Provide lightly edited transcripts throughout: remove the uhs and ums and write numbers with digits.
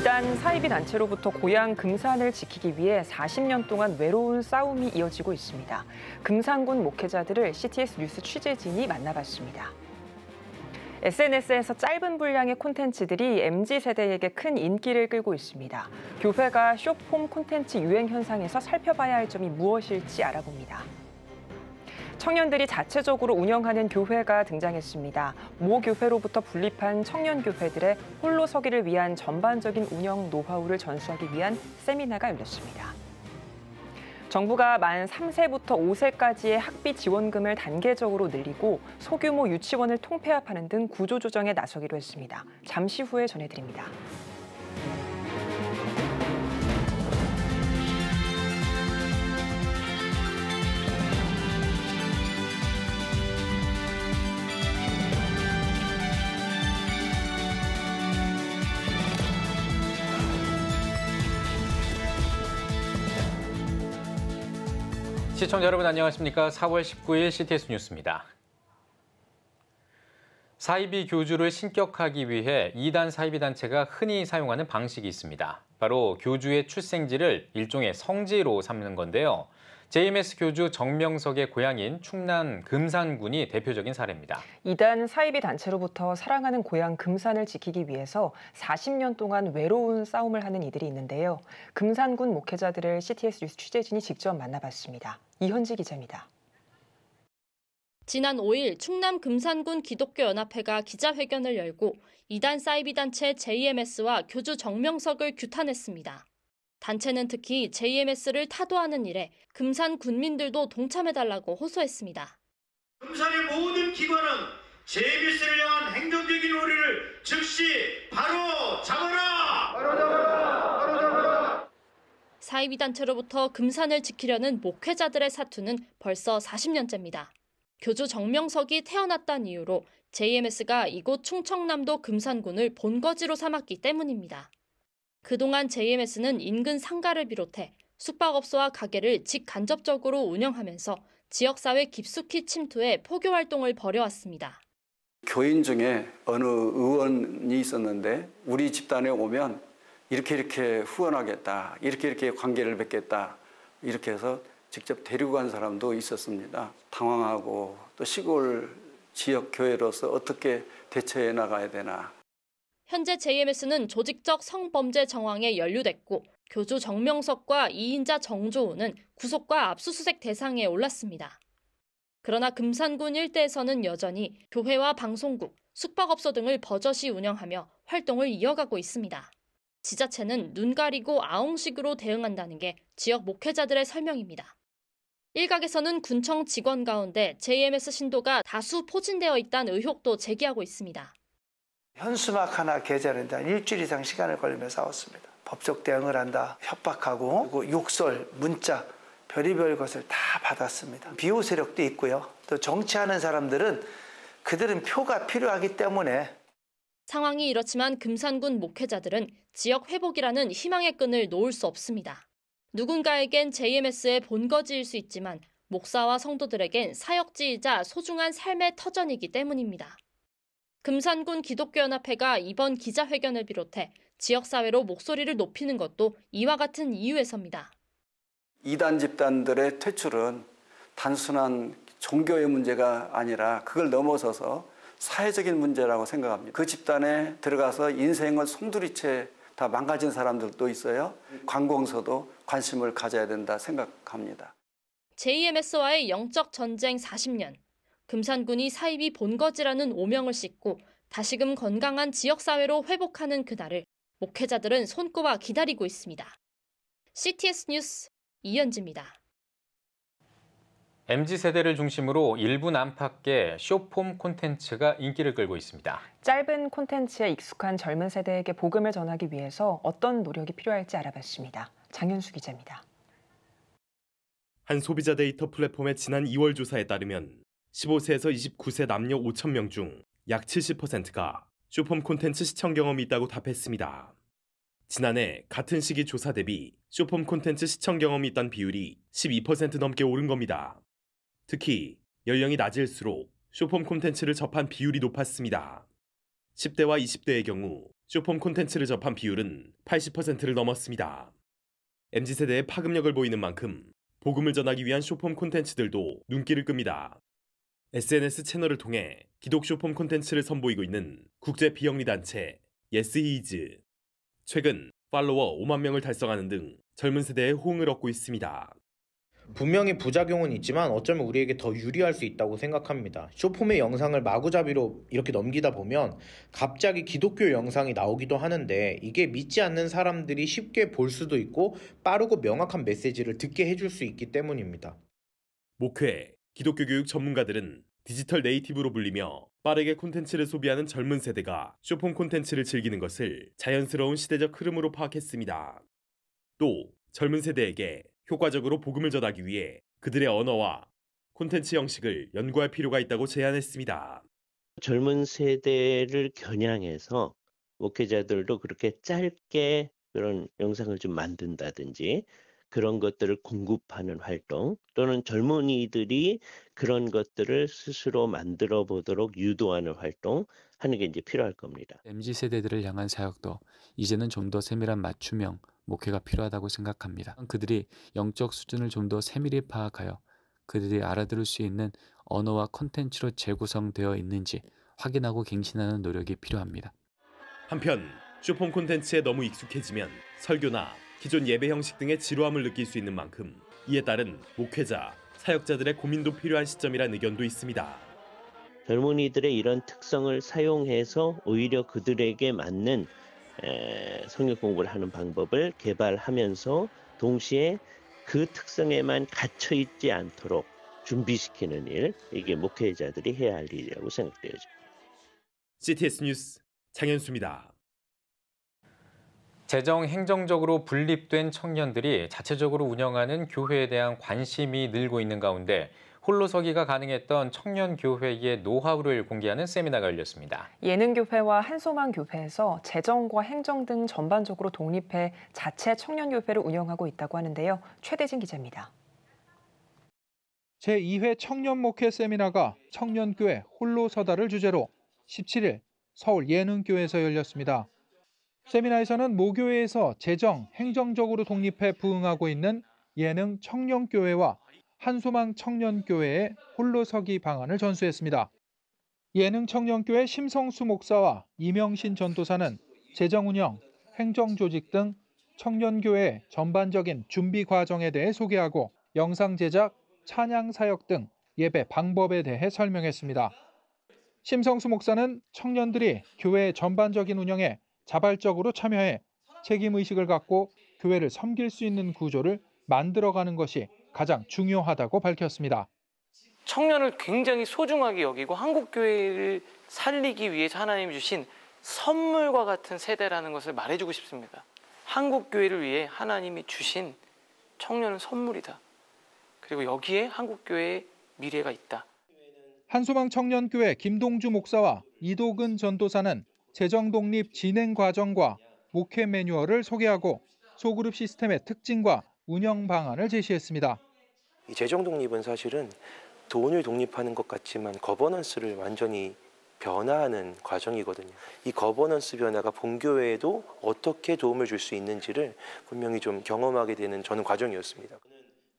이단 사이비 단체로부터 고향 금산을 지키기 위해 40년 동안 외로운 싸움이 이어지고 있습니다. 금산군 목회자들을 CTS 뉴스 취재진이 만나봤습니다. SNS에서 짧은 분량의 콘텐츠들이 MZ세대에게 큰 인기를 끌고 있습니다. 교회가 숏폼 콘텐츠 유행 현상에서 살펴봐야 할 점이 무엇일지 알아봅니다. 청년들이 자체적으로 운영하는 교회가 등장했습니다. 모 교회로부터 분립한 청년 교회들의 홀로 서기를 위한 전반적인 운영 노하우를 전수하기 위한 세미나가 열렸습니다. 정부가 만 3세부터 5세까지의 학비 지원금을 단계적으로 늘리고 소규모 유치원을 통폐합하는 등 구조조정에 나서기로 했습니다. 잠시 후에 전해드립니다. 시청자 여러분 안녕하십니까? 4월 19일 CTS 뉴스입니다. 사이비 교주를 신격하기 위해 이단 사이비 단체가 흔히 사용하는 방식이 있습니다. 바로 교주의 출생지를 일종의 성지로 삼는 건데요. JMS 교주 정명석의 고향인 충남 금산군이 대표적인 사례입니다. 이단 사이비 단체로부터 사랑하는 고향 금산을 지키기 위해서 40년 동안 외로운 싸움을 하는 이들이 있는데요. 금산군 목회자들을 CTS 뉴스 취재진이 직접 만나봤습니다. 이현지 기자입니다. 지난 5일 충남 금산군 기독교연합회가 기자회견을 열고 이단 사이비 단체 JMS와 교주 정명석을 규탄했습니다. 단체는 특히 JMS를 타도하는 일에 금산 군민들도 동참해달라고 호소했습니다. 금산의 모든 기관은 JMS를 향한 행정적인 오류를 즉시 바로 잡아라! 바로 잡아라! 바로 잡아라! 사이비 단체로부터 금산을 지키려는 목회자들의 사투는 벌써 40년째입니다. 교주 정명석이 태어났다는 이유로 JMS가 이곳 충청남도 금산군을 본거지로 삼았기 때문입니다. 그동안 JMS는 인근 상가를 비롯해 숙박업소와 가게를 직간접적으로 운영하면서 지역사회 깊숙이 침투해 포교 활동을 벌여왔습니다. 교인 중에 어느 의원이 있었는데 우리 집단에 오면 이렇게 후원하겠다, 이렇게 관계를 맺겠다 이렇게 해서 직접 데리고 간 사람도 있었습니다. 당황하고 또 시골 지역 교회로서 어떻게 대처해 나가야 되나. 현재 JMS는 조직적 성범죄 정황에 연루됐고 교주 정명석과 이인자 정조우는 구속과 압수수색 대상에 올랐습니다. 그러나 금산군 일대에서는 여전히 교회와 방송국, 숙박업소 등을 버젓이 운영하며 활동을 이어가고 있습니다. 지자체는 눈 가리고 아웅식으로 대응한다는 게 지역 목회자들의 설명입니다. 일각에서는 군청 직원 가운데 JMS 신도가 다수 포진되어 있다는 의혹도 제기하고 있습니다. 현수막 하나 게재하는데 한 일주일 이상 시간을 걸리며 싸웠습니다. 법적 대응을 한다, 협박하고 그리고 욕설, 문자, 별의별 것을 다 받았습니다. 비호 세력도 있고요. 또 정치하는 사람들은 그들은 표가 필요하기 때문에. 상황이 이렇지만 금산군 목회자들은 지역 회복이라는 희망의 끈을 놓을 수 없습니다. 누군가에겐 JMS의 본거지일 수 있지만 목사와 성도들에겐 사역지이자 소중한 삶의 터전이기 때문입니다. 금산군 기독교연합회가 이번 기자회견을 비롯해 지역사회로 목소리를 높이는 것도 이와 같은 이유에서입니다. 이단 집단들의 퇴출은 단순한 종교의 문제가 아니라 그걸 넘어서서 사회적인 문제라고 생각합니다. 그 집단에 들어가서 인생을 송두리째 다 망가진 사람들도 있어요. 관공서도 관심을 가져야 된다 생각합니다. JMS와의 영적 전쟁 40년. 금산군이 사이비 본거지라는 오명을 씻고 다시금 건강한 지역사회로 회복하는 그날을 목회자들은 손꼽아 기다리고 있습니다. CTS 뉴스 이현지입니다. MZ세대를 중심으로 일본 안팎의 숏폼 콘텐츠가 인기를 끌고 있습니다. 짧은 콘텐츠에 익숙한 젊은 세대에게 복음을 전하기 위해서 어떤 노력이 필요할지 알아봤습니다. 장현수 기자입니다. 한 소비자 데이터 플랫폼의 지난 2월 조사에 따르면 15세에서 29세 남녀 5,000명 중 약 70%가 숏폼 콘텐츠 시청 경험이 있다고 답했습니다. 지난해 같은 시기 조사 대비 숏폼 콘텐츠 시청 경험이 있다는 비율이 12% 넘게 오른 겁니다. 특히 연령이 낮을수록 숏폼 콘텐츠를 접한 비율이 높았습니다. 10대와 20대의 경우 쇼폼 콘텐츠를 접한 비율은 80%를 넘었습니다. MZ세대의 파급력을 보이는 만큼 복음을 전하기 위한 쇼폼 콘텐츠들도 눈길을 끕니다. SNS 채널을 통해 기독 쇼폼 콘텐츠를 선보이고 있는 국제 비영리 단체 예스히즈. 최근 팔로워 5만 명을 달성하는 등 젊은 세대의 호응을 얻고 있습니다. 분명히 부작용은 있지만 어쩌면 우리에게 더 유리할 수 있다고 생각합니다. 쇼폼의 영상을 마구잡이로 이렇게 넘기다 보면 갑자기 기독교 영상이 나오기도 하는데 이게 믿지 않는 사람들이 쉽게 볼 수도 있고 빠르고 명확한 메시지를 듣게 해줄 수 있기 때문입니다. 목회, 기독교 교육 전문가들은 디지털 네이티브로 불리며 빠르게 콘텐츠를 소비하는 젊은 세대가 쇼폼 콘텐츠를 즐기는 것을 자연스러운 시대적 흐름으로 파악했습니다. 또 젊은 세대에게 효과적으로 복음을 전하기 위해 그들의 언어와 콘텐츠 형식을 연구할 필요가 있다고 제안했습니다. 젊은 세대를 겨냥해서 목회자들도 그렇게 짧게 그런 영상을 좀 만든다든지 그런 것들을 공급하는 활동 또는 젊은이들이 그런 것들을 스스로 만들어 보도록 유도하는 활동 하는 게 이제 필요할 겁니다. MZ세대들을 향한 사역도 이제는 좀 더 세밀한 맞춤형 목회가 필요하다고 생각합니다. 그들이 영적 수준을 좀 더 세밀히 파악하여 그들이 알아들을 수 있는 언어와 콘텐츠로 재구성되어 있는지 확인하고 갱신하는 노력이 필요합니다. 한편 쇼폼 콘텐츠에 너무 익숙해지면 설교나 기존 예배 형식 등의 지루함을 느낄 수 있는 만큼 이에 따른 목회자, 사역자들의 고민도 필요한 시점이라는 의견도 있습니다. 젊은이들의 이런 특성을 사용해서 오히려 그들에게 맞는 성경 공부를 하는 방법을 개발하면서 동시에 그 특성에만 갇혀 있지 않도록 준비시키는 일, 이게 목회자들이 해야 할 일이라고 생각되어집니다. CTS 뉴스 장현수입니다. 재정 행정적으로 분립된 청년들이 자체적으로 운영하는 교회에 대한 관심이 늘고 있는 가운데 홀로서기가 가능했던 청년교회의 노하우를 공개하는 세미나가 열렸습니다. 예능교회와 한소망교회에서 재정과 행정 등 전반적으로 독립해 자체 청년교회를 운영하고 있다고 하는데요. 최대진 기자입니다. 제2회 청년목회 세미나가 청년교회 홀로서다를 주제로 17일 서울 예능교회에서 열렸습니다. 세미나에서는 모교회에서 재정, 행정적으로 독립해 부응하고 있는 예능 청년교회와 한소망 청년교회의 홀로서기 방안을 전수했습니다. 예능 청년교회 심성수 목사와 이명신 전도사는 재정 운영, 행정 조직 등 청년교회의 전반적인 준비 과정에 대해 소개하고 영상 제작, 찬양 사역 등 예배 방법에 대해 설명했습니다. 심성수 목사는 청년들이 교회의 전반적인 운영에 자발적으로 참여해 책임의식을 갖고 교회를 섬길 수 있는 구조를 만들어가는 것이 가장 중요하다고 밝혔습니다. 청년을 굉장히 소중하게 여기고 한국교회를 살리기 위해서 하나님이 주신 선물과 같은 세대라는 것을 말해주고 싶습니다. 한국교회를 위해 하나님이 주신 청년은 선물이다. 그리고 여기에 한국교회의 미래가 있다. 한소망 청년교회 김동주 목사와 이도근 전도사는 재정 독립 진행 과정과 목회 매뉴얼을 소개하고 소그룹 시스템의 특징과 운영 방안을 제시했습니다. 이 재정 독립은 사실은 돈을 독립하는 것 같지만 거버넌스를 완전히 변화하는 과정이거든요. 이 거버넌스 변화가 본교회에도 어떻게 도움을 줄 수 있는지를 분명히 좀 경험하게 되는 저는 과정이었습니다.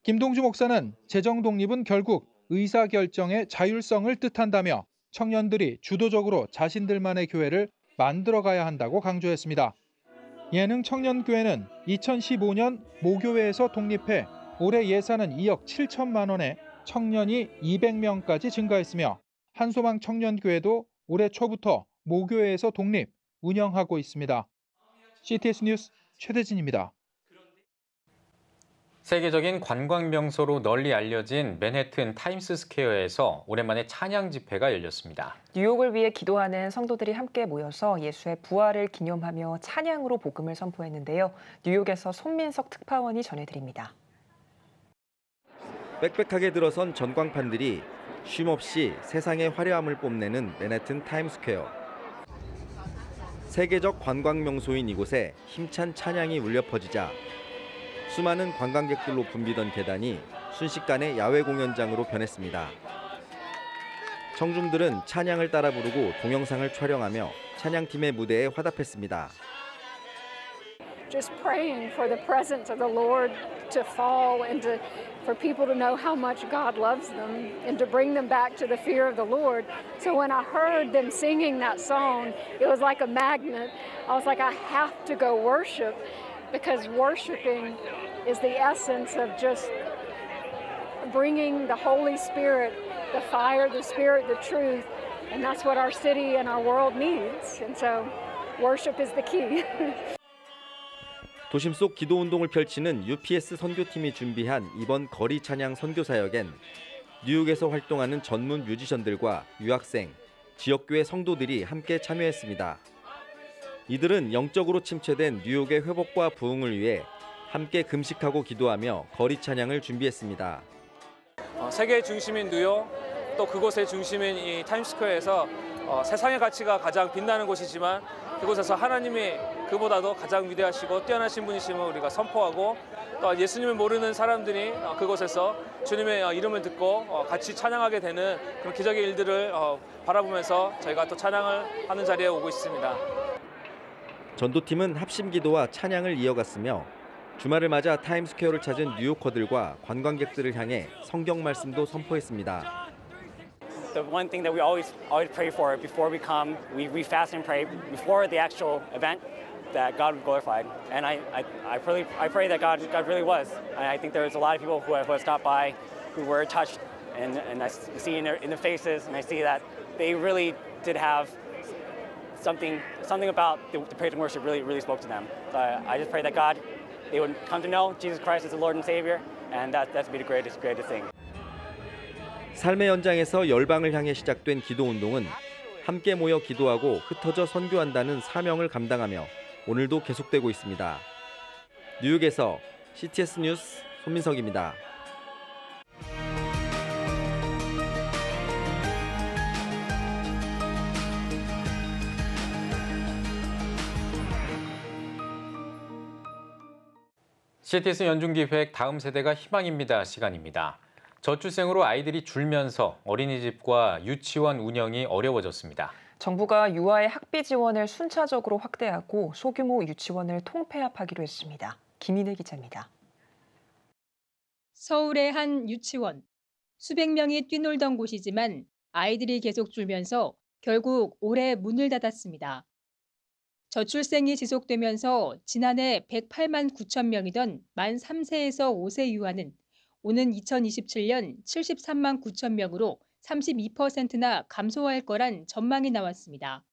김동주 목사는 재정 독립은 결국 의사결정의 자율성을 뜻한다며 청년들이 주도적으로 자신들만의 교회를 만들어가야 한다고 강조했습니다. 예능 청년교회는 2015년 모교회에서 독립해 올해 예산은 2억 7천만 원에 청년이 200명까지 증가했으며 한소망 청년교회도 올해 초부터 모교회에서 독립, 운영하고 있습니다. CTS 뉴스 최대진입니다. 세계적인 관광 명소로 널리 알려진 맨해튼 타임스스퀘어에서 오랜만에 찬양 집회가 열렸습니다. 뉴욕을 위해 기도하는 성도들이 함께 모여서 예수의 부활을 기념하며 찬양으로 복음을 선포했는데요. 뉴욕에서 손민석 특파원이 전해드립니다. 빽빽하게 들어선 전광판들이 쉼없이 세상의 화려함을 뽐내는 맨해튼 타임스퀘어. 세계적 관광 명소인 이곳에 힘찬 찬양이 울려 퍼지자 수많은 관광객들로 붐비던 계단이 순식간에 야외 공연장으로 변했습니다. 청중들은 찬양을 따라 부르고 동영상을 촬영하며 찬양팀의 무대에 화답했습니다. Just praying for the presence of the Lord to fall and for people to know how much God loves them and to bring them back to the fear of the Lord. So when I heard them singing that song, it was like a magnet. I was like, I have to go worship because worshiping is the essence of just bringing the Holy Spirit, the fire, the Spirit, the truth, and that's what our city and our world needs. And so worship is the key. 도심 속 기도 운동을 펼치는 UPS 선교팀이 준비한 이번 거리 찬양 선교 사역엔 뉴욕에서 활동하는 전문 뮤지션들과 유학생, 지역교회 성도들이 함께 참여했습니다. 이들은 영적으로 침체된 뉴욕의 회복과 부흥을 위해 함께 금식하고 기도하며 거리 찬양을 준비했습니다. 세계의 중심인 뉴욕, 또 그곳의 중심인 이 타임스퀘어에서 세상의 가치가 가장 빛나는 곳이지만 그곳에서 하나님이 그보다도 가장 위대하시고 뛰어나신 분이심을 우리가 선포하고 또 예수님을 모르는 사람들이 그곳에서 주님의 이름을 듣고 같이 찬양하게 되는 그런 기적의 일들을 바라보면서 저희가 또 찬양을 하는 자리에 오고 있습니다. 전도팀은 합심 기도와 찬양을 이어갔으며 주말을 맞아 타임스퀘어를 찾은 뉴요커들과 관광객들을 향해 성경 말씀도 선포했습니다. The one thing that we always pray for before we come, we fast and pray before the actual event that God would be glorified. And I pray that God really was. And I think there's a lot of people who have stopped by who were touched, and I see in their faces, and I see that they really did have something about the praise and worship really spoke to them. So I just pray that God, they would come to know Jesus Christ as the Lord and Savior, and that's be the greatest thing. 삶의 현장에서 열방을 향해 시작된 기도 운동은 함께 모여 기도하고 흩어져 선교한다는 사명을 감당하며 오늘도 계속되고 있습니다. 뉴욕에서 CTS 뉴스 손민석입니다. CTS 연중기획 다음 세대가 희망입니다 시간입니다. 저출생으로 아이들이 줄면서 어린이집과 유치원 운영이 어려워졌습니다. 정부가 유아의 학비 지원을 순차적으로 확대하고 소규모 유치원을 통폐합하기로 했습니다. 김인혜 기자입니다. 서울의 한 유치원. 수백 명이 뛰놀던 곳이지만 아이들이 계속 줄면서 결국 올해 문을 닫았습니다. 저출생이 지속되면서 지난해 108만 9천 명이던 만 3세에서 5세 유아는 오는 2027년 73만 9천 명으로 32%나 감소할 거란 전망이 나왔습니다.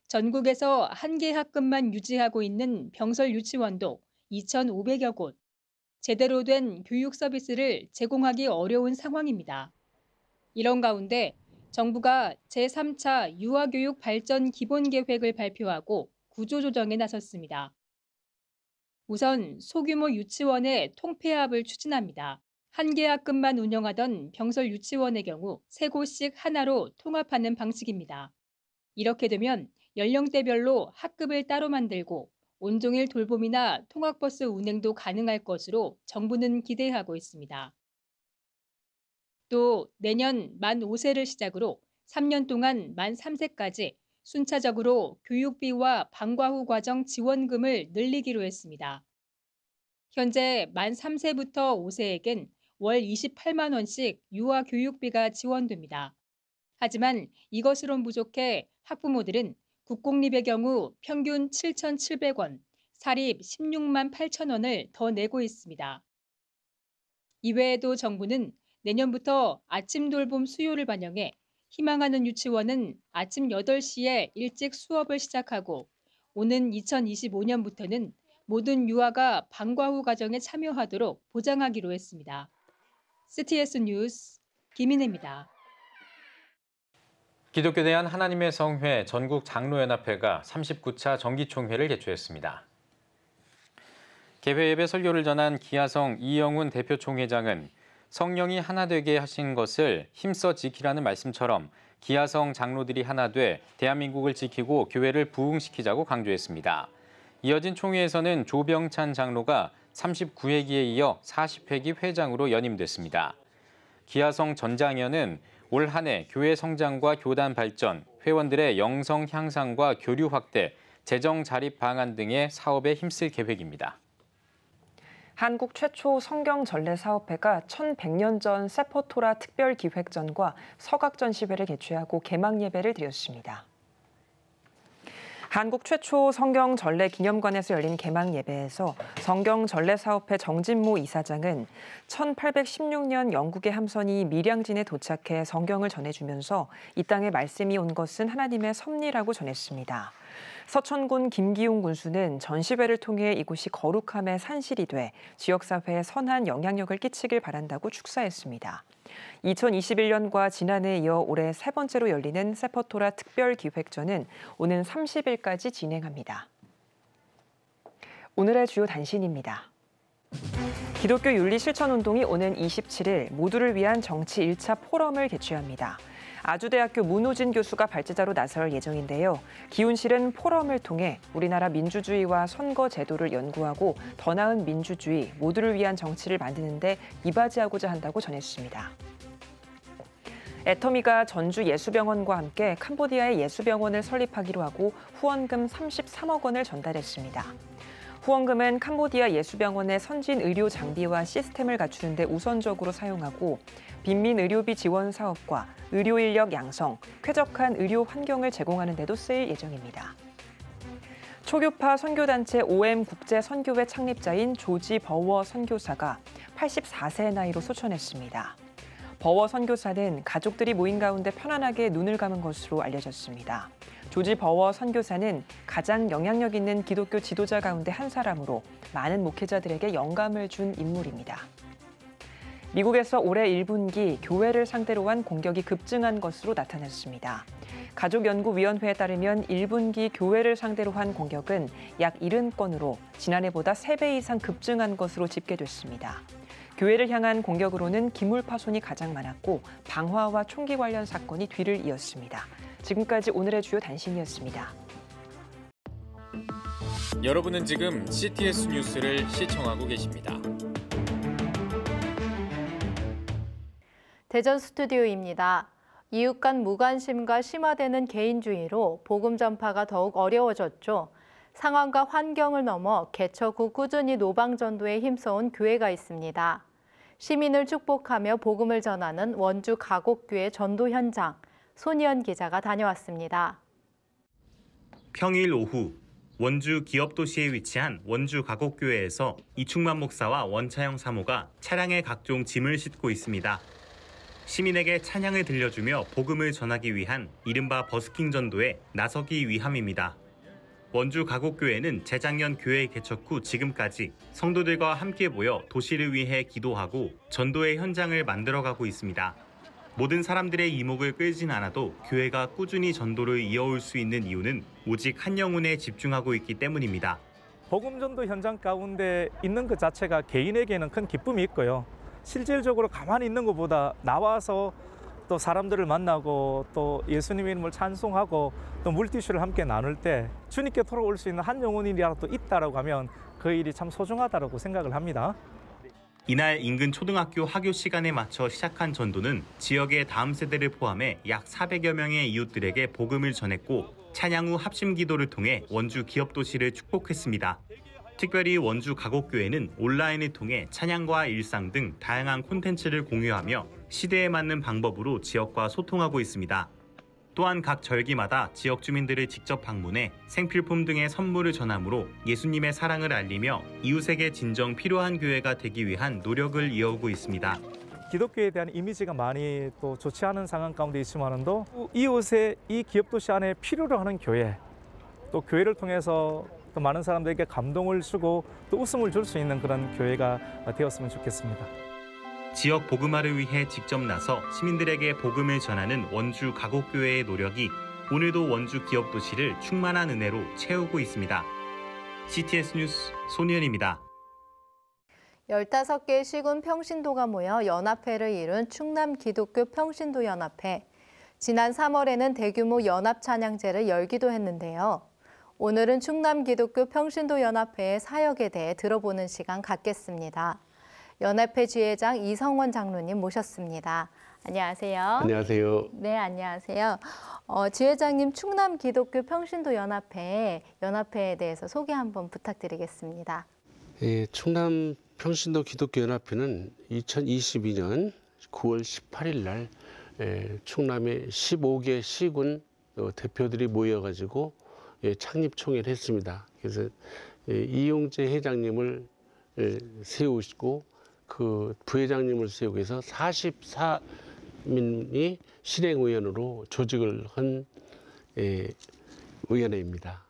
전국에서 한 개 학급만 유지하고 있는 병설 유치원도 2,500여 곳, 제대로 된 교육 서비스를 제공하기 어려운 상황입니다. 이런 가운데 정부가 제3차 유아교육 발전 기본계획을 발표하고 구조조정에 나섰습니다. 우선 소규모 유치원의 통폐합을 추진합니다. 한 개 학급만 운영하던 병설 유치원의 경우 3곳씩 하나로 통합하는 방식입니다. 이렇게 되면 연령대별로 학급을 따로 만들고 온종일 돌봄이나 통학버스 운행도 가능할 것으로 정부는 기대하고 있습니다. 또 내년 만 5세를 시작으로 3년 동안 만 3세까지 순차적으로 교육비와 방과 후 과정 지원금을 늘리기로 했습니다. 현재 만 3세부터 5세에겐 월 28만 원씩 유아 교육비가 지원됩니다. 하지만 이것으론 부족해 학부모들은 국공립의 경우 평균 7,700원, 사립 16만 8천 원을 더 내고 있습니다. 이외에도 정부는 내년부터 아침 돌봄 수요를 반영해 희망하는 유치원은 아침 8시에 일찍 수업을 시작하고 오는 2025년부터는 모든 유아가 방과 후 과정에 참여하도록 보장하기로 했습니다. CTS 뉴스 김인혜입니다. 기독교대한 하나님의 성회 전국 장로연합회가 39차 정기총회를 개최했습니다. 개회 예배 설교를 전한 기아성 이영훈 대표 총회장은 성령이 하나 되게 하신 것을 힘써 지키라는 말씀처럼 기아성 장로들이 하나 돼 대한민국을 지키고 교회를 부흥시키자고 강조했습니다. 이어진 총회에서는 조병찬 장로가 39회기에 이어 40회기 회장으로 연임됐습니다. 기아성 전 장현은 올 한 해 교회 성장과 교단 발전, 회원들의 영성 향상과 교류 확대, 재정 자립 방안 등의 사업에 힘쓸 계획입니다. 한국 최초 성경전례사업회가 1100년 전 세포토라 특별기획전과 서각전시회를 개최하고 개막 예배를 드렸습니다. 한국 최초 성경전례기념관에서 열린 개막 예배에서 성경전례사업회 정진모 이사장은 1816년 영국의 함선이 밀양진에 도착해 성경을 전해주면서 이 땅에 말씀이 온 것은 하나님의 섭리라고 전했습니다. 서천군 김기웅 군수는 전시회를 통해 이곳이 거룩함의 산실이 돼 지역사회에 선한 영향력을 끼치길 바란다고 축사했습니다. 2021년과 지난해에 이어 올해 세 번째로 열리는 세포토라 특별기획전은 오는 30일까지 진행합니다. 오늘의 주요 단신입니다. 기독교 윤리 실천운동이 오는 27일 모두를 위한 정치 1차 포럼을 개최합니다. 아주대학교 문호진 교수가 발제자로 나설 예정인데요. 기훈실은 포럼을 통해 우리나라 민주주의와 선거 제도를 연구하고 더 나은 민주주의, 모두를 위한 정치를 만드는 데 이바지하고자 한다고 전했습니다. 애터미가 전주 예수병원과 함께 캄보디아의 예수병원을 설립하기로 하고 후원금 33억 원을 전달했습니다. 후원금은 캄보디아 예수병원의 선진 의료 장비와 시스템을 갖추는 데 우선적으로 사용하고 빈민 의료비 지원 사업과 의료 인력 양성, 쾌적한 의료 환경을 제공하는 데도 쓰일 예정입니다. 초교파 선교단체 OM 국제선교회 창립자인 조지 버워 선교사가 84세의 나이로 소천했습니다. 버워 선교사는 가족들이 모인 가운데 편안하게 눈을 감은 것으로 알려졌습니다. 조지 버워 선교사는 가장 영향력 있는 기독교 지도자 가운데 한 사람으로 많은 목회자들에게 영감을 준 인물입니다. 미국에서 올해 1분기 교회를 상대로 한 공격이 급증한 것으로 나타났습니다. 가족연구위원회에 따르면 1분기 교회를 상대로 한 공격은 약 70건으로 지난해보다 3배 이상 급증한 것으로 집계됐습니다. 교회를 향한 공격으로는 기물 파손이 가장 많았고 방화와 총기 관련 사건이 뒤를 이었습니다. 지금까지 오늘의 주요 단신이었습니다. 여러분은 지금 CTS 뉴스를 시청하고 계십니다. 대전 스튜디오입니다. 이웃 간 무관심과 심화되는 개인주의로 복음 전파가 더욱 어려워졌죠. 상황과 환경을 넘어 개척 후 꾸준히 노방전도에 힘써온 교회가 있습니다. 시민을 축복하며 복음을 전하는 원주 가곡교회 전도 현장, 손희연 기자가 다녀왔습니다. 평일 오후 원주 기업도시에 위치한 원주 가곡교회에서 이충만 목사와 원차영 사모가 차량에 각종 짐을 싣고 있습니다. 시민에게 찬양을 들려주며 복음을 전하기 위한 이른바 버스킹 전도에 나서기 위함입니다. 원주 가곡교회는 재작년 교회 개척 후 지금까지 성도들과 함께 모여 도시를 위해 기도하고 전도의 현장을 만들어가고 있습니다. 모든 사람들의 이목을 끌진 않아도 교회가 꾸준히 전도를 이어올 수 있는 이유는 오직 한 영혼에 집중하고 있기 때문입니다. 복음 전도 현장 가운데 있는 것 자체가 개인에게는 큰 기쁨이 있고요. 실질적으로 가만히 있는 것보다 나와서 또 사람들을 만나고 또 예수님의 이름을 찬송하고 또 물티슈를 함께 나눌 때 주님께 돌아올 수 있는 한 영혼이라도 있다라고 하면 그 일이 참 소중하다고 생각을 합니다. 이날 인근 초등학교 하교 시간에 맞춰 시작한 전도는 지역의 다음 세대를 포함해 약 400여 명의 이웃들에게 복음을 전했고 찬양 후 합심 기도를 통해 원주 기업도시를 축복했습니다. 특별히 원주 가곡교회는 온라인을 통해 찬양과 일상 등 다양한 콘텐츠를 공유하며 시대에 맞는 방법으로 지역과 소통하고 있습니다. 또한 각 절기마다 지역 주민들을 직접 방문해 생필품 등의 선물을 전함으로 예수님의 사랑을 알리며 이웃에게 진정 필요한 교회가 되기 위한 노력을 이어오고 있습니다. 기독교에 대한 이미지가 많이 또 좋지 않은 상황 가운데 있지만도 이웃의 이 기업도시 안에 필요로 하는 교회, 또 교회를 통해서 또 많은 사람들에게 감동을 주고 또 웃음을 줄 수 있는 그런 교회가 되었으면 좋겠습니다. 지역 복음화를 위해 직접 나서 시민들에게 복음을 전하는 원주 가곡교회의 노력이 오늘도 원주 기업도시를 충만한 은혜로 채우고 있습니다. CTS 뉴스 손희연입니다. 15개의 시군 평신도가 모여 연합회를 이룬 충남 기독교 평신도 연합회. 지난 3월에는 대규모 연합 찬양제를 열기도 했는데요. 오늘은 충남 기독교 평신도 연합회의 사역에 대해 들어보는 시간 갖겠습니다. 연합회 지회장 이성원 장로님 모셨습니다. 안녕하세요. 안녕하세요. 네, 안녕하세요. 지회장님, 충남 기독교 평신도 연합회에 대해서 소개 한번 부탁드리겠습니다. 예, 충남 평신도 기독교 연합회는 2022년 9월 18일 날 충남의 15개 시군 대표들이 모여가지고 창립 총회를 했습니다. 그래서 이용재 회장님을 세우시고 그 부회장님을 세우고 해서 44명이 실행위원으로 조직을 한 위원회입니다.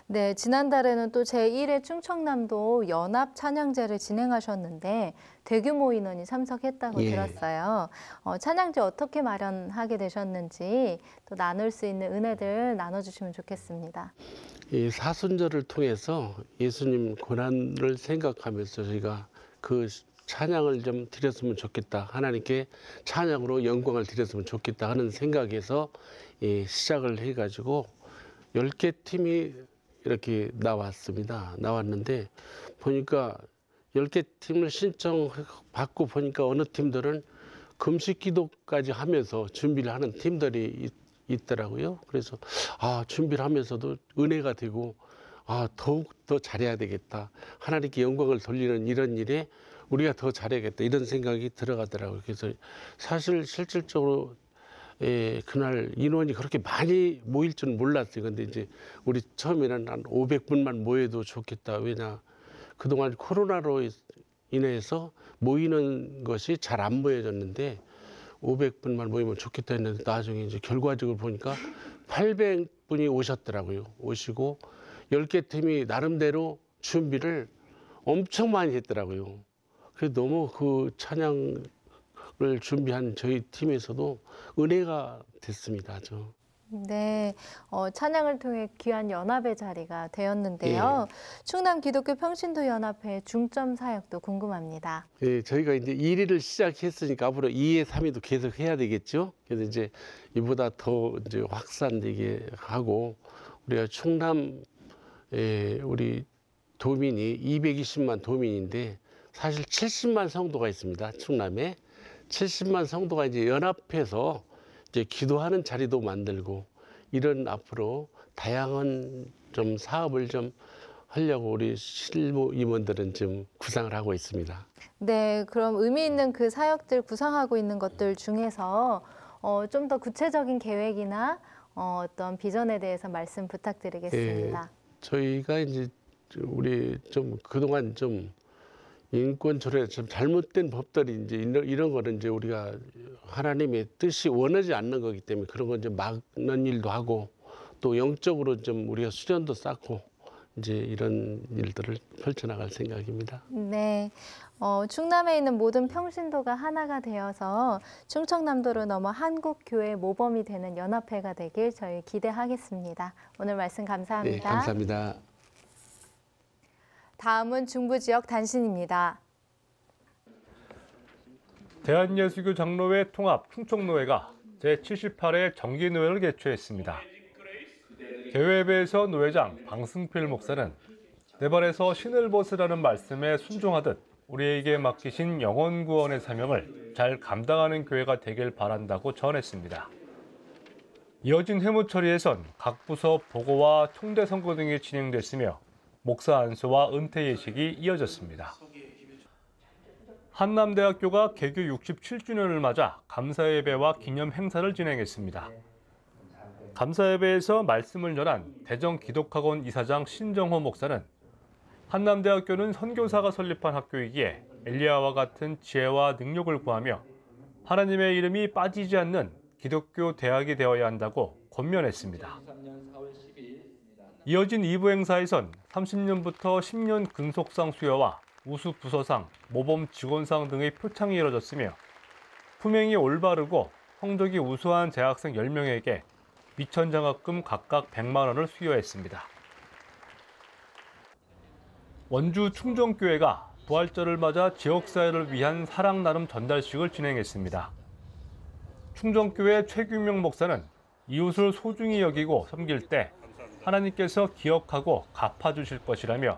네, 지난달에는 또 제1회 충청남도 연합 찬양제를 진행하셨는데 대규모 인원이 참석했다고 들었어요. 찬양제 어떻게 마련하게 되셨는지 또 나눌 수 있는 은혜들 나눠주시면 좋겠습니다. 이 사순절을 통해서 예수님 고난을 생각하면서 저희가 그 찬양을 좀 드렸으면 좋겠다. 하나님께 찬양으로 영광을 드렸으면 좋겠다 하는 생각에서 시작을 해가지고 10개 팀이 이렇게 나왔는데 보니까 10개 팀을 신청받고 보니까 어느 팀들은 금식 기도까지 하면서 준비를 하는 팀들이 있더라고요. 그래서 준비를 하면서도 은혜가 되고 더욱 더 잘해야 되겠다. 하나님께 영광을 돌리는 이런 일에 우리가 더 잘해야겠다. 이런 생각이 들어가더라고요. 그래서 사실 실질적으로 그날 인원이 그렇게 많이 모일 줄은 몰랐어요. 근데 이제 우리 처음에는 한 500분만 모여도 좋겠다. 왜냐 그동안 코로나로 인해서 모이는 것이 잘 안 모여졌는데 500분만 모이면 좋겠다 했는데 나중에 이제 결과적으로 보니까 800분이 오셨더라고요. 오시고 10개 팀이 나름대로 준비를 엄청 많이 했더라고요. 그래서 너무 그 찬양을 준비한 저희 팀에서도 은혜가 됐습니다. 네, 찬양을 통해 귀한 연합의 자리가 되었는데요. 충남 기독교 평신도 연합회 중점 사역도 궁금합니다. 예, 저희가 이제 1위를 시작했으니까 앞으로 2회, 3회도 계속 해야 되겠죠. 그래서 이제 이보다 더 이제 확산되게 하고 우리가 충남 우리 도민이 220만 도민인데 사실 70만 성도가 있습니다. 충남에 70만 성도가 이제 연합해서 이제 기도하는 자리도 만들고 이런 앞으로 다양한 좀 사업을 좀 하려고 우리 실무 임원들은 좀 구상을 하고 있습니다. 네, 그럼 의미 있는 그 사역들 구상하고 있는 것들 중에서 좀 더 구체적인 계획이나 어떤 비전에 대해서 말씀 부탁드리겠습니다. 저희가 이제 우리 좀 그동안 좀 인권 조례 좀 잘못된 법들이 이제 이런 거는 이제 우리가 하나님의 뜻이 원하지 않는 거기 때문에 그런 건 좀 막는 일도 하고 또 영적으로 좀 우리가 수련도 쌓고 이제 이런 일들을 펼쳐나갈 생각입니다. 네, 충남에 있는 모든 평신도가 하나가 되어서 충청남도를 넘어 한국 교회 모범이 되는 연합회가 되길 저희 기대하겠습니다. 오늘 말씀 감사합니다. 네, 감사합니다. 다음은 중부 지역 단신입니다. 대한예수교 장로회 통합 충청노회가 제78회 정기노회를 개최했습니다. 개회배에서 노회장 방승필 목사는 내 발에서 신을 벗으라는 말씀에 순종하듯 우리에게 맡기신 영혼구원의 사명을 잘 감당하는 교회가 되길 바란다고 전했습니다. 이어진 회무처리에선 각 부서 보고와 총대 선거 등이 진행됐으며 목사 안수와 은퇴 예식이 이어졌습니다. 한남대학교가 개교 67주년을 맞아 감사예배와 기념 행사를 진행했습니다. 감사예배에서 말씀을 전한 대전기독학원 이사장 신정호 목사는 한남대학교는 선교사가 설립한 학교이기에 엘리야와 같은 지혜와 능력을 구하며 하나님의 이름이 빠지지 않는 기독교 대학이 되어야 한다고 권면했습니다. 이어진 2부 행사에선 30년부터 10년 근속상 수여와 우수 부서상, 모범 직원상 등의 표창이 이뤄졌으며 품행이 올바르고 성적이 우수한 재학생 10명에게 미천장학금 각각 100만 원을 수여했습니다. 원주 충정교회가 부활절을 맞아 지역사회를 위한 사랑 나눔 전달식을 진행했습니다. 충정교회 최규명 목사는 이웃을 소중히 여기고 섬길 때 하나님께서 기억하고 갚아주실 것이라며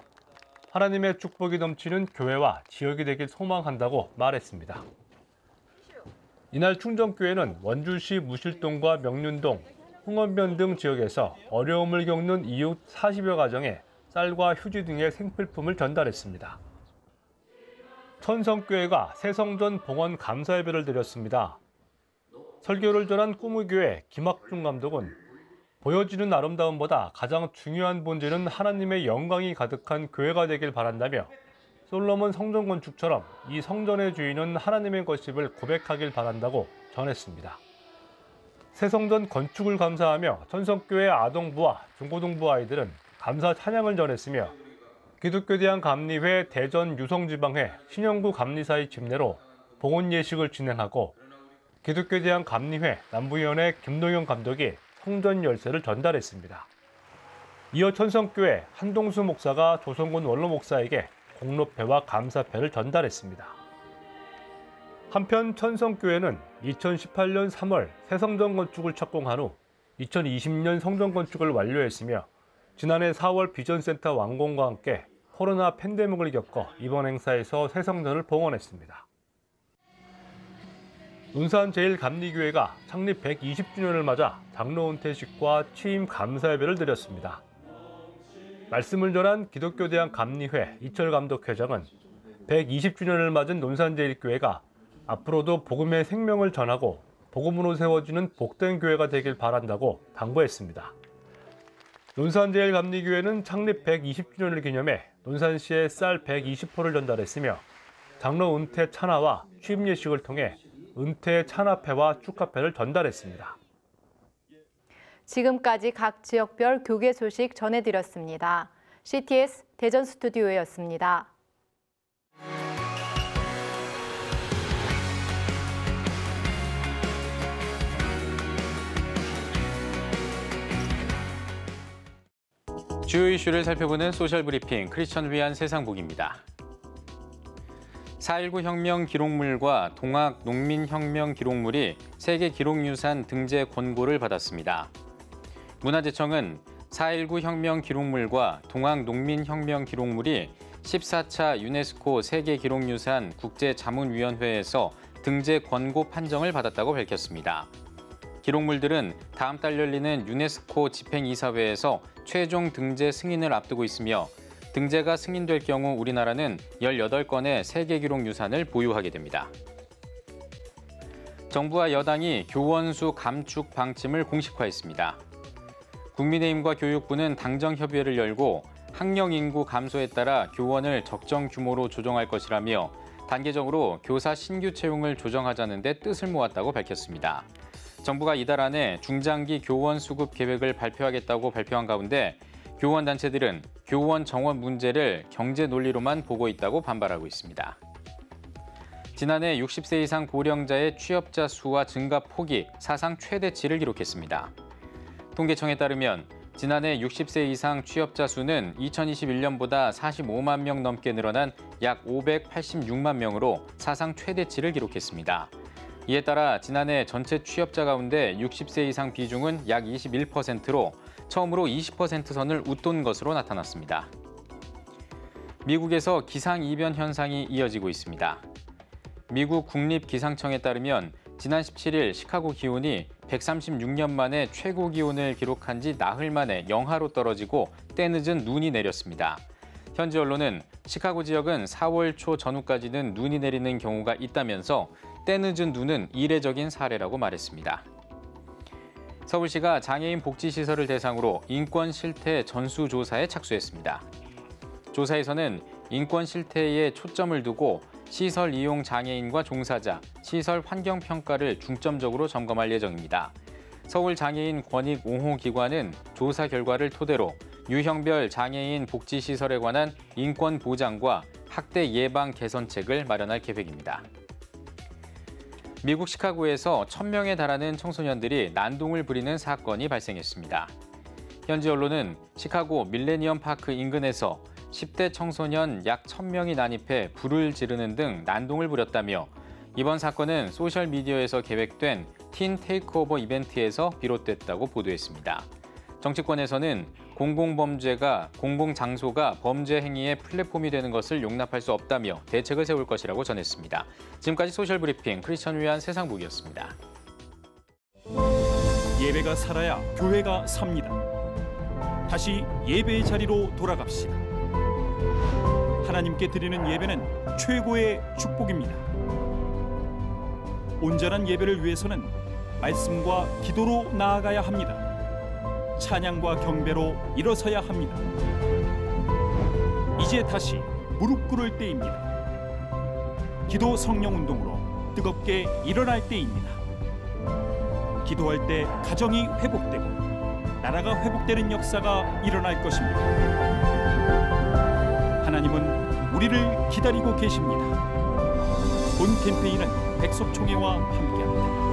하나님의 축복이 넘치는 교회와 지역이 되길 소망한다고 말했습니다. 이날 충정교회는 원주시 무실동과 명륜동, 홍원변 등 지역에서 어려움을 겪는 이웃 40여 가정에 쌀과 휴지 등의 생필품을 전달했습니다. 천성교회가 새성전 봉헌 감사 예배를 드렸습니다. 설교를 전한 꾸무교회 김학중 감독은 보여지는 아름다움보다 가장 중요한 본질은 하나님의 영광이 가득한 교회가 되길 바란다며 솔로몬 성전 건축처럼 이 성전의 주인은 하나님의 것임을 고백하길 바란다고 전했습니다. 새 성전 건축을 감사하며 천성교회 아동부와 중고등부 아이들은 감사 찬양을 전했으며 기독교대한감리회 대전 유성지방회 신영구 감리사의 집례로 봉헌 예식을 진행하고 기독교대한감리회 남부위원회 김동영 감독이 성전 열쇠를 전달했습니다. 이어 천성교회 한동수 목사가 조성군 원로 목사에게 공로패와 감사패를 전달했습니다. 한편 천성교회는 2018년 3월 새 성전 건축을 착공한 후 2020년 성전 건축을 완료했으며 지난해 4월 비전센터 완공과 함께 코로나 팬데믹을 겪어 이번 행사에서 새 성전을 봉헌했습니다. 논산제일감리교회가 창립 120주년을 맞아 장로 은퇴식과 취임 감사 예배를 드렸습니다. 말씀을 전한 기독교대한감리회 이철 감독회장은 120주년을 맞은 논산제일교회가 앞으로도 복음의 생명을 전하고 복음으로 세워지는 복된 교회가 되길 바란다고 당부했습니다. 논산제일감리교회는 창립 120주년을 기념해 논산시에 쌀 120호를 전달했으며 장로 은퇴 찬화와 취임 예식을 통해 은퇴 찬화패와 축하패를 전달했습니다. 지금까지 각 지역별 교계 소식 전해드렸습니다. CTS 대전 스튜디오였습니다. 주요 이슈를 살펴보는 소셜 브리핑 크리스천 위한 세상복입니다. 4.19 혁명 기록물과 동학 농민혁명 기록물이 세계 기록유산 등재 권고를 받았습니다. 문화재청은 4.19 혁명 기록물과 동학 농민혁명 기록물이 14차 유네스코 세계기록유산 국제자문위원회에서 등재 권고 판정을 받았다고 밝혔습니다. 기록물들은 다음 달 열리는 유네스코 집행이사회에서 최종 등재 승인을 앞두고 있으며 등재가 승인될 경우 우리나라는 18건의 세계기록유산을 보유하게 됩니다. 정부와 여당이 교원수 감축 방침을 공식화했습니다. 국민의힘과 교육부는 당정협의회를 열고 학령 인구 감소에 따라 교원을 적정 규모로 조정할 것이라며 단계적으로 교사 신규 채용을 조정하자는 데 뜻을 모았다고 밝혔습니다. 정부가 이달 안에 중장기 교원 수급 계획을 발표하겠다고 발표한 가운데 교원 단체들은 교원 정원 문제를 경제 논리로만 보고 있다고 반발하고 있습니다. 지난해 60세 이상 고령자의 취업자 수와 증가 폭이 사상 최대치를 기록했습니다. 통계청에 따르면 지난해 60세 이상 취업자 수는 2021년보다 45만 명 넘게 늘어난 약 586만 명으로 사상 최대치를 기록했습니다. 이에 따라 지난해 전체 취업자 가운데 60세 이상 비중은 약 21%로 처음으로 20% 선을 웃돈 것으로 나타났습니다. 미국에서 기상이변 현상이 이어지고 있습니다. 미국 국립기상청에 따르면 지난 17일 시카고 기온이 136년 만에 최고 기온을 기록한 지 나흘 만에 영하로 떨어지고 때늦은 눈이 내렸습니다. 현지 언론은 시카고 지역은 4월 초 전후까지는 눈이 내리는 경우가 있다면서 때늦은 눈은 이례적인 사례라고 말했습니다. 서울시가 장애인 복지시설을 대상으로 인권 실태 전수조사에 착수했습니다. 조사에서는 인권 실태에 초점을 두고 시설 이용 장애인과 종사자, 시설 환경 평가를 중점적으로 점검할 예정입니다. 서울장애인 권익5호기관은 조사 결과를 토대로 유형별 장애인 복지시설에 관한 인권 보장과 학대 예방 개선책을 마련할 계획입니다. 미국 시카고에서 1,000명에 달하는 청소년들이 난동을 부리는 사건이 발생했습니다. 현지 언론은 시카고 밀레니엄 파크 인근에서 10대 청소년 약 1,000명이 난입해 불을 지르는 등 난동을 부렸다며 이번 사건은 소셜미디어에서 계획된 틴 테이크오버 이벤트에서 비롯됐다고 보도했습니다. 정치권에서는 공공장소가 범죄 행위의 플랫폼이 되는 것을 용납할 수 없다며 대책을 세울 것이라고 전했습니다. 지금까지 소셜브리핑 크리스천 위한 세상복이었습니다. 예배가 살아야 교회가 삽니다. 다시 예배의 자리로 돌아갑시다. 하나님께 드리는 예배는 최고의 축복입니다. 온전한 예배를 위해서는 말씀과 기도로 나아가야 합니다. 찬양과 경배로 일어서야 합니다. 이제 다시 무릎 꿇을 때입니다. 기도 성령 운동으로 뜨겁게 일어날 때입니다. 기도할 때 가정이 회복되고 나라가 회복되는 역사가 일어날 것입니다. 하나님은 우리를 기다리고 계십니다. 본 캠페인은 백석총회와 함께합니다.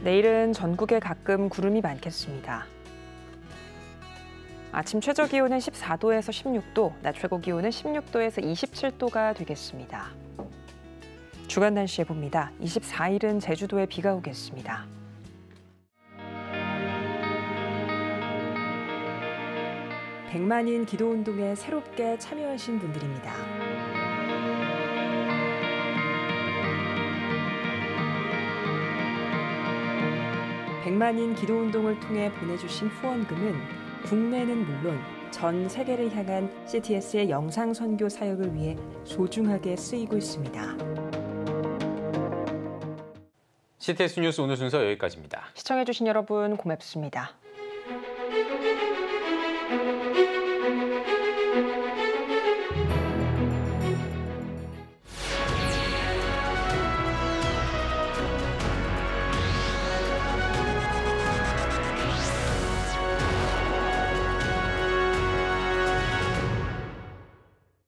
내일은 전국에 가끔 구름이 많겠습니다. 아침 최저 기온은 14도에서 16도, 낮 최고 기온은 16도에서 27도가 되겠습니다. 주간 날씨 해봅니다. 24일은 제주도에 비가 오겠습니다. 백만인 기도운동에 새롭게 참여하신 분들입니다. 백만인 기도운동을 통해 보내주신 후원금은 국내는 물론 전 세계를 향한 CTS의 영상 선교 사역을 위해 소중하게 쓰이고 있습니다. CTS 뉴스 오늘 순서 여기까지입니다. 시청해주신 여러분 고맙습니다.